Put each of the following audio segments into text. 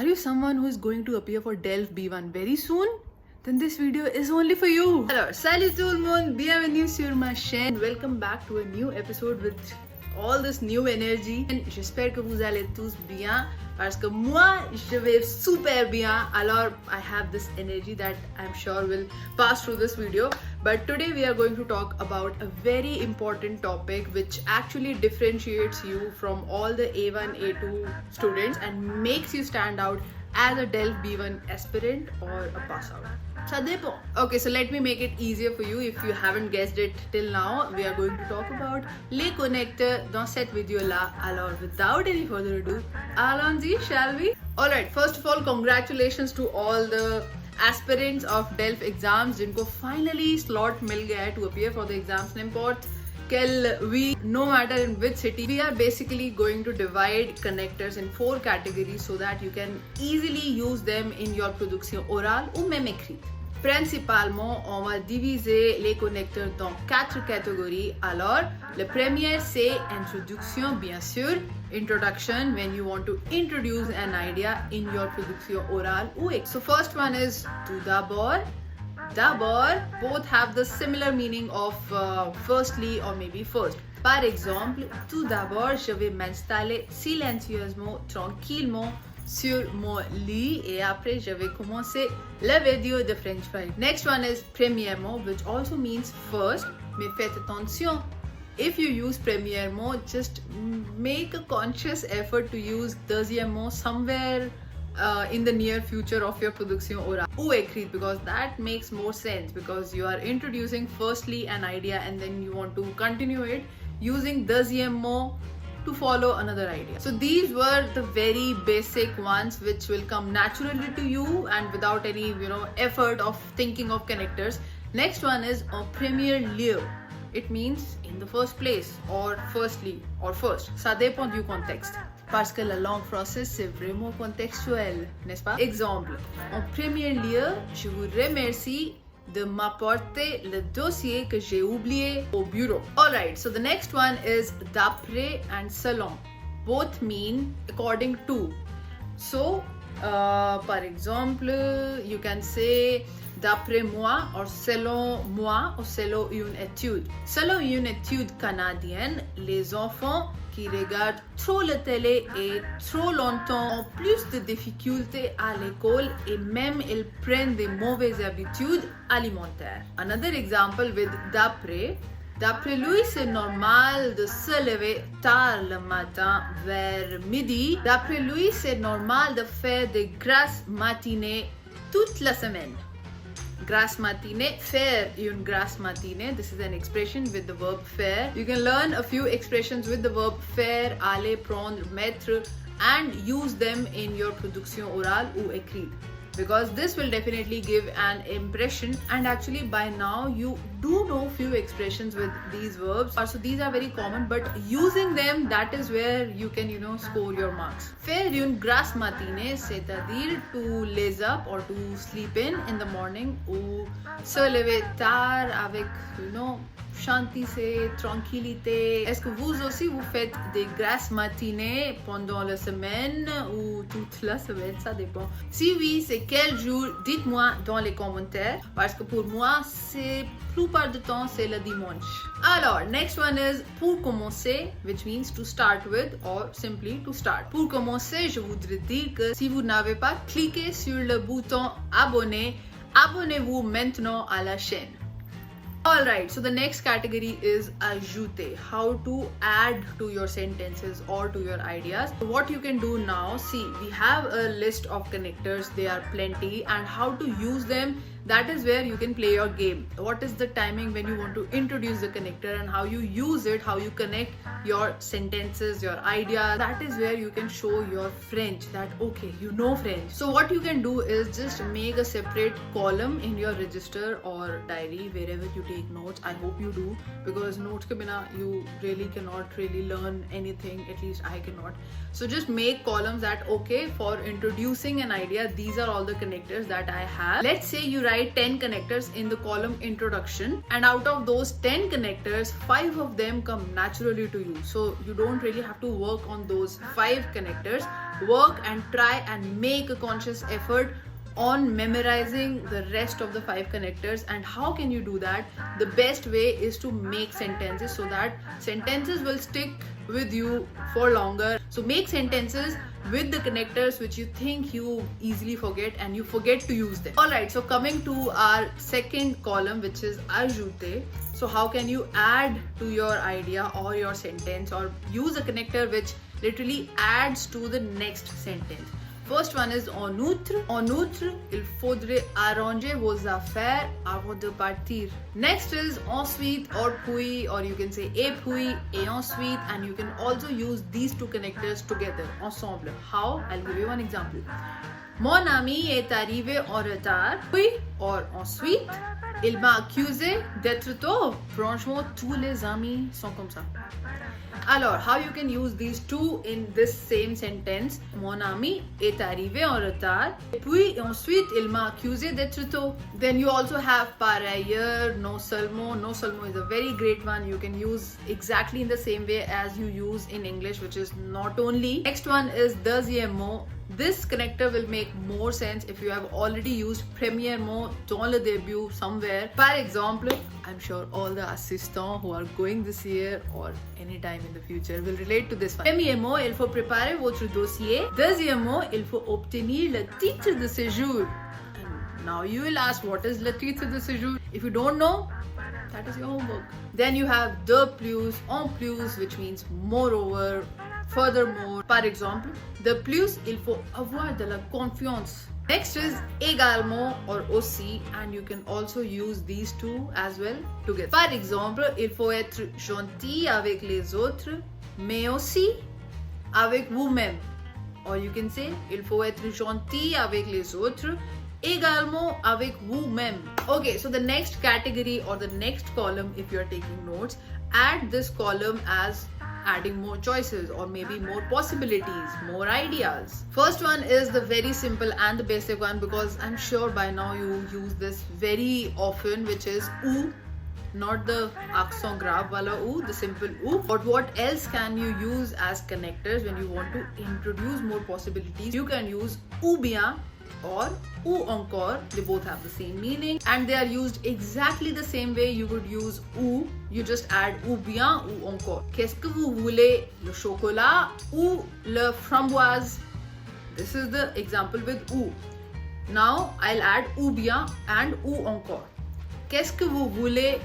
Are you someone who is going to appear for Delf B1 very soon? Then this video is only for you. Alors, salut tout le monde, bienvenue sur ma chaîne. Welcome back to a new episode with all this new energy. And j'espère que vous allez tous bien parce que moi, je vais super bien. Alors, I have this energy that I'm sure will pass through this video. But today we are going to talk about a very important topic which actually differentiates you from all the A1, A2 students and makes you stand out as a Delf B1 aspirant or a pass out. Ça dépend. Okay, so let me make it easier for you. If you haven't guessed it till now, we are going to talk about les connecteurs dans cette vidéo-là. Alors, without any further ado, allons-y, shall we? Alright, first of all, congratulations to all the aspirants of Delf exams जिनको finally slot मिल गया है to appear for the exams. N'importe quel week, no matter in which city, we are basically going to divide connectors in 4 categories so that you can easily use them in your production orale ou même écrite. Principalement, on va diviser les connecteurs dans 4 catégories. Alors, la première c'est introduction, bien sûr. Introduction, when you want to introduce an idea in your production orale ou écrite. So first one is tout d'abord. D'abord, both have the similar meaning of firstly or maybe first. Par exemple, tout d'abord, je vais m'installer silencieusement, tranquillement sur mon lit et après je vais commencer la vidéo de French fry. Next one is premièrement, which also means first, mais faites attention. If you use premièrement, just make a conscious effort to use deuxièmement somewhere in the near future of your production orale ou écrite, because that makes more sense because you are introducing firstly an idea and then you want to continue it using deuxièmement to follow another idea. So these were the very basic ones which will come naturally to you and without any effort of thinking of connectors. Next one is en premier lieu. It means in the first place or firstly or first. Ça dépend du contexte. Parce que la langue française c'est vraiment contextuel, n'est-ce pas? Exemple, en premier lieu, je vous remercie de m'apporter le dossier que j'ai oublié au bureau. Alright, so the next one is d'après and selon. Both mean according to. So, par exemple, you can say d'après moi or selon moi or selon une étude. Selon une étude canadienne, les enfants qui regardent trop la télé et trop longtemps ont plus de difficultés à l'école et même ils prennent des mauvaises habitudes alimentaires. Another example with d'après. D'après lui, c'est normal de se lever tard le matin vers midi. D'après lui, c'est normal de faire des grasses matinées toute la semaine. Grasse matinée, faire une grasse matinée. This is an expression with the verb faire. You can learn a few expressions with the verb faire, aller, prendre, mettre, and use them in your production orale ou écrite. Because this will definitely give an impression, and actually by now you do know few expressions with these verbs. So these are very common, but using them, that is where you can score your marks. Faire une grasse matinée, c'est-à-dire to laze up or to sleep in the morning ou se lever tard avec shanti se, tranquillité. Est-ce que vous aussi vous faites des grasses matinées pendant la semaine ou toute la semaine? Ça dépend. Si oui, c'est quel jour? Dites-moi dans les commentaires parce que pour moi, c'est plupart du temps c'est le dimanche. Alors, next one is pour commencer, which means to start with or simply to start. Pour commencer, je voudrais dire que si vous n'avez pas cliqué sur le bouton abonner, abonnez-vous maintenant à la chaîne. Alright, so the next category is ajouter, how to add to your sentences or to your ideas. What you can do now, see, we have a list of connectors, they are plenty, and how to use them, that is where you can play your game. What is the timing when you want to introduce the connector and how you use it, how you connect your sentences, your ideas, that is where you can show your French, that okay, you know French. So what you can do is just make a separate column in your register or diary, wherever you take notes. I hope you do, because notes ke bina you really cannot really learn anything, at least I cannot. So just make columns that okay, for introducing an idea, these are all the connectors that I have. Let's say you write 10 connectors in the column introduction, and out of those 10 connectors, 5 of them come naturally to you. So you don't really have to work on those 5 connectors. Work and try and make a conscious effort on memorizing the rest of the 5 connectors. And how can you do that? The best way is to make sentences so that sentences will stick with you for longer. So make sentences with the connectors which you think you easily forget and you forget to use them. Alright, so coming to our second column, which is ajoute. So how can you add to your idea or your sentence, or use a connector which literally adds to the next sentence? First one is en outre. En outre, il faudrait arranger vos affaires avant de partir. Next is ensuite or puis, or you can say et puis et ensuite, and you can also use these two connectors together, ensemble. How? I'll give you one example. Mon ami est arrivé en retard, puis or ensuite, il m'a accusé d'être tôt. Franchement, tous les amis sont comme ça. Alors, how you can use these two in this same sentence? Mon ami est arrivé en retard, puis ensuite il m'a accusé d'être tôt. Then you also have par ailleurs, non seulement. Non seulement is a very great one. You can use exactly in the same way as you use in English, which is not only. Next one is deuxièmement. This connector will make more sense if you have already used premièrement dans le début somewhere. Par exemple, I'm sure all the assistants who are going this year or anytime in the future will relate to this one. Premièrement, il faut préparer votre dossier. Deuxièmement, il faut obtenir le titre de séjour. And now you will ask, what is le titre de séjour? If you don't know, that is your homework. Then you have de plus, en plus, which means moreover, furthermore. Par exemple, de plus, il faut avoir de la confiance. Next is également or aussi, and you can also use these two as well together. Par exemple, il faut être gentil avec les autres, mais aussi avec vous-même. Or you can say, il faut être gentil avec les autres, également avec vous-même. Okay, so the next category or the next column, if you are taking notes, add this column as adding more choices or maybe more possibilities, more ideas. First one is the very simple and the basic one, because I'm sure by now you use this very often, which is ou, not the accent grave wala ou, the simple ou. But what else can you use as connectors when you want to introduce more possibilities? You can use ou bien or ou encore. They both have the same meaning and they are used exactly the same way you would use ou. You just add ou bien ou encore. Qu'est-ce que vous voulez, le chocolat ou le framboise? This is the example with ou. Now I'll add ou bien and ou encore. Qu'est-ce que vous voulez,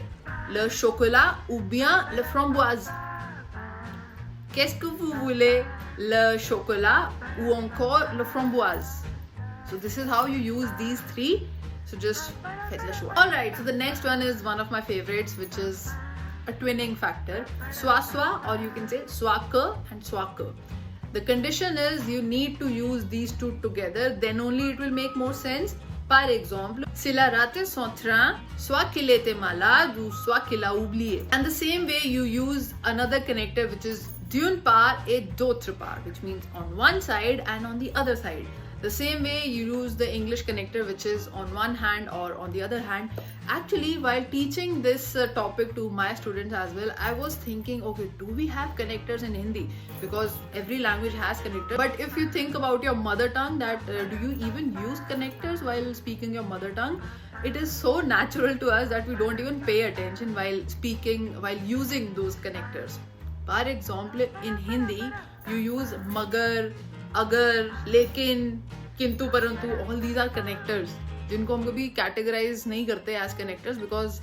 le chocolat ou bien le framboise? Qu'est-ce que vous voulez, le chocolat ou encore le framboise? So this is how you use these three. So just faites le choix. Alright, so the next one is one of my favorites, which is a twinning factor. Soit, or you can say soit que and soit que. The condition is you need to use these two together, then only it will make more sense. Par exemple, s'il a raté son train, soit qu'il était malade ou soit qu'il a oublié. And the same way you use another connector, which is d'une part et d'autre part, which means on one side and on the other side. The same way you use the English connector, which is on one hand or on the other hand. Actually, while teaching this topic to my students as well, I was thinking, okay, do we have connectors in Hindi? Because every language has connectors. But if you think about your mother tongue, that do you even use connectors while speaking your mother tongue? It is so natural to us that we don't even pay attention while speaking, while using those connectors. For example, in Hindi, you use magar, agar, lekin, किंतु परंतु, all these are connectors जिनको हम कभी categorize नहीं करते as connectors because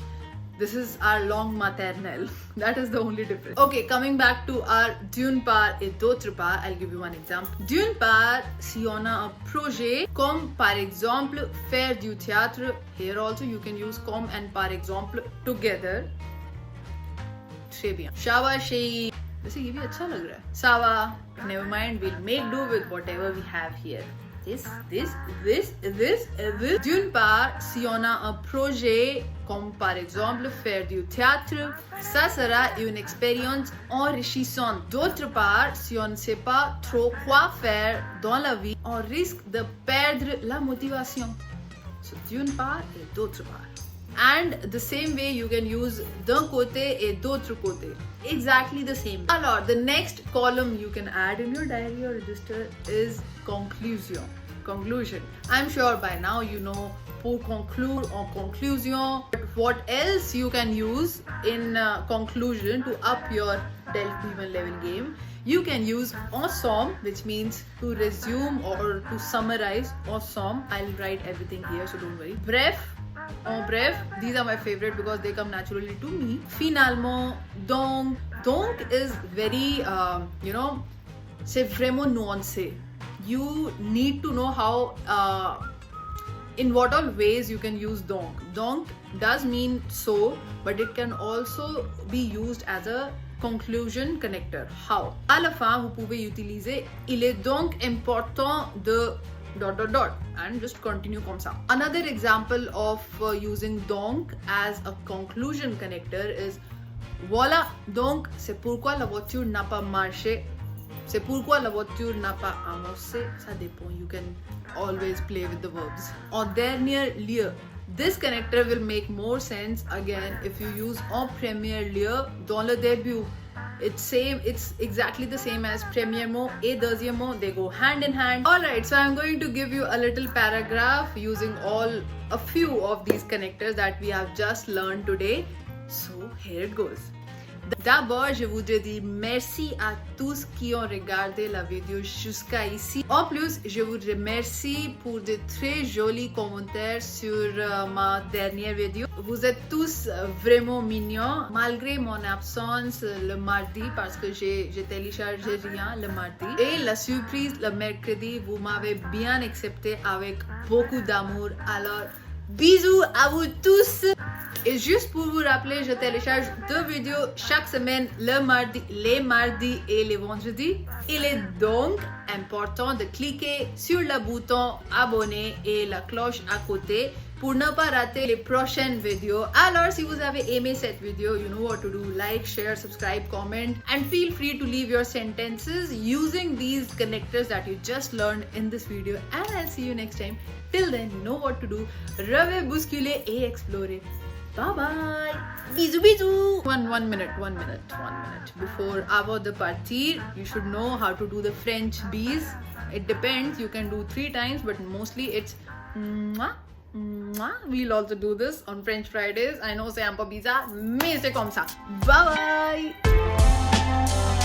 this is our langue maternelle. That is the only difference. Okay, coming back to our d'une part et d'autre part, I'll give you one example. D'une part, si on a un projet, comme par exemple faire du théâtre. Here also you can use comme and par exemple together. Très bien. शाबाशी. वैसे ये भी अच्छा लग रहा है. Sawa. Never mind, we'll make do with whatever we have here. This. D'une part, si on a un projet, comme par exemple faire du théâtre, ça sera une expérience enrichissante. D'autre part, si on ne sait pas trop quoi faire dans la vie, on risque de perdre la motivation. So d'une part et d'autre part. And the same way you can use d'un côté et d'autre côté. Exactly the same. Alors, the next column you can add in your diary or register is conclusion. Conclusion. I'm sure by now you know pour conclure or conclusion. But what else you can use in conclusion to up your Delf B1 level game? You can use en somme, which means to resume or to summarize. En somme, I'll write everything here, so don't worry. Bref, en bref, these are my favorite because they come naturally to me. Finalement, donc. Donc is very, c'est vraiment nuancé. You need to know how, in what all ways you can use donc. Donc does mean so, but it can also be used as a conclusion connector. How? À la fin, vous pouvez utiliser il est donc important de ... and just continue comme ça. Another example of using donc as a conclusion connector is voilà, donc c'est pourquoi la voiture n'a pas marché. C'est pourquoi la voiture n'a pas avancé. Ça dépend. You can always play with the verbs. En dernier lieu. This connector will make more sense again if you use en premier lieu dans le début. It's exactly the same as premier mot et deuxième mot. They go hand in hand. Alright, so I'm going to give you a little paragraph using a few of these connectors that we have just learned today. So here it goes. D'abord, je voudrais dire merci à tous qui ont regardé la vidéo jusqu'à ici. En plus, je vous remercie pour de très jolis commentaires sur ma dernière vidéo. Vous êtes tous vraiment mignons, malgré mon absence le mardi parce que j'ai téléchargé rien le mardi. Et la surprise le mercredi, vous m'avez bien accepté avec beaucoup d'amour. Alors, bisous à vous tous! Et juste pour vous rappeler, je télécharge 2 vidéos chaque semaine, les mardis et les vendredis. Il est donc important de cliquer sur le bouton abonner et la cloche à côté pour ne pas rater les prochaines vidéos. Alors, si vous avez aimé cette vidéo, you know what to do. Like, share, subscribe, comment, and feel free to leave your sentences using these connectors that you just learned in this video. And I'll see you next time. Till then, you know what to do. Rêvez, bousculer et explorer. Bye bye. Bisous bisous. One minute. Before avant de partir, you should know how to do the French bis. It depends. You can do 3 times, but mostly it's mwah, mwah. We'll also do this on French Fridays. I know c'est un peu bizarre, mais c'est comme ça. Bye bye.